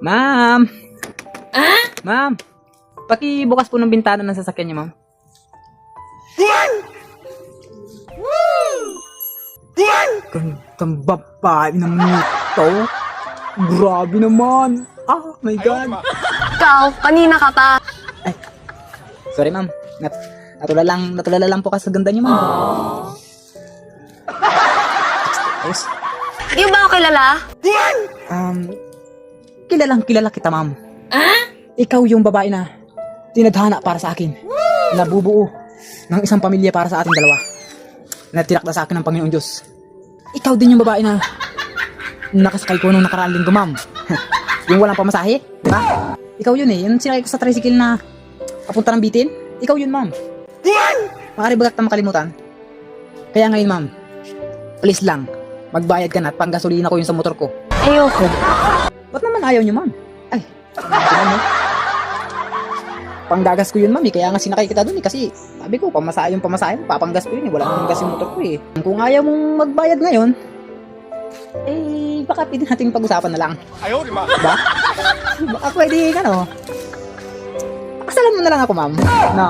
Ma'am! Ma'am! Pakibukas po ng bintana ng sasakyan niyo, ma'am. Gandang babae naman ito. Grabe naman. Ah, my God. Ikaw, kanina ka pa. Ay, sorry, ma'am. Natulala lang po kasi sa ganda niyo, ma'am. Ayos. Di ba ako kilala? Kilala kita, ma'am. Ikaw yung babae na tinadhana para sa akin. Nabubuo ng isang pamilya para sa ating dalawa. Na tinakda sa akin ng Panginoon Diyos. Ikaw din yung babae na nakasakay ko nung nakaraan linggo, ma'am. Yung walang pamasahe, di ba? Ikaw yun eh. Yung sinakay ko sa tricycle na papunta ng Bitin. Ikaw yun, ma'am. Maaari ba kita makalimutan? Kaya ngayon, ma'am, please lang, magbayad ka na at panggasolina ko yun sa motor ko. Ayoko. Ba't naman ayaw nyo, ma'am? Ay, tingnan mo. Panggagas ko yun, ma'am, eh. Kaya nga sinakay kita dun eh. Kasi sabi ko, pamasahe yung pamasahe mo, papanggas ko yun eh. Wala namang gas yung motor ko eh. Kung ayaw mong magbayad ngayon, eh, baka pwede natin pag-usapan na lang. Ayaw, di ba? Ba? Baka pwede, ano, pakasalan mo na lang ako, ma'am. No?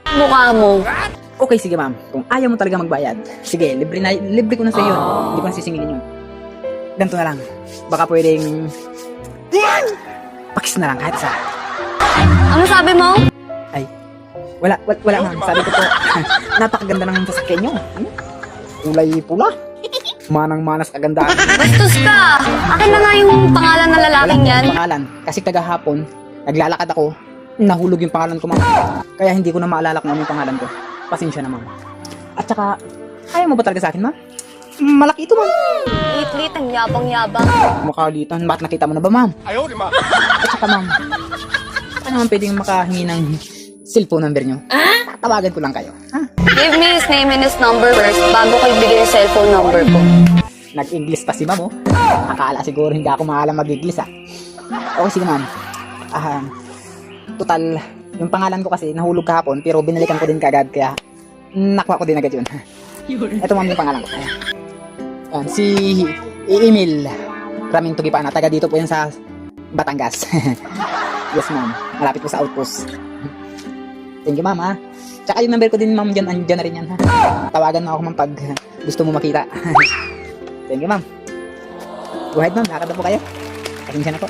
Mukha mo. Okay, sige, ma'am. Kung ayaw mo talaga magbayad, sige, libre ko na sa yun. Hindi ko na sisingilin yun. Ganito na lang. Baka pwedeng pakis na lang kahit isa. Ano sabi mo? Ay, wala ma'am. Sabi ko po, napakaganda ng sasakyan nyo. Ano? Kulay pula. Manang-manas kagandahan. Bastos ka! Akin na nga yung pangalan ng lalaking yan. Pangalan. Kasi kagahapon, naglalakad ako, nahulog yung pangalan ko, ma'am. Kaya hindi ko na maalala kung ano yung pangalan ko. Pasensya na, ma'am. At saka, ayaw mo ba talaga sa akin, ma'am? Malaki ito, ma'am. Lit-lit, ang yabang-yabang. Makalitan. Bakit nakita mo na ba, ma'am? Ayaw, di ba? At saka, ma'am, ano naman pwedeng makahingi ng cellphone number nyo? Tawagan ko lang kayo. Ha? Give me his name and his number first bago ko ibigay yung cellphone number ko. Nag-English pa si ma'am, oh. Akala siguro hindi ako maalam mag-English, ah. Okay, sige, ma'am. Total, yung pangalan ko kasi nahulog kahapon, pero binalikan ko din kagad, kaya nakuha ko din agad yun. Ito, ma'am, yung pangalan ko. Ayan, si Emil Raming Tugipana, taga dito po yan sa Batangas. Yes, ma'am. Malapit po sa outpost. Thank you, ma'am, ha. Tsaka yung number ko din, ma'am, dyan na rin yan, ha. Tawagan mo ako, ma'am, pag gusto mo makita. Thank you, ma'am. Go ahead, ma'am. Lakad na po kayo. Pasensya na po.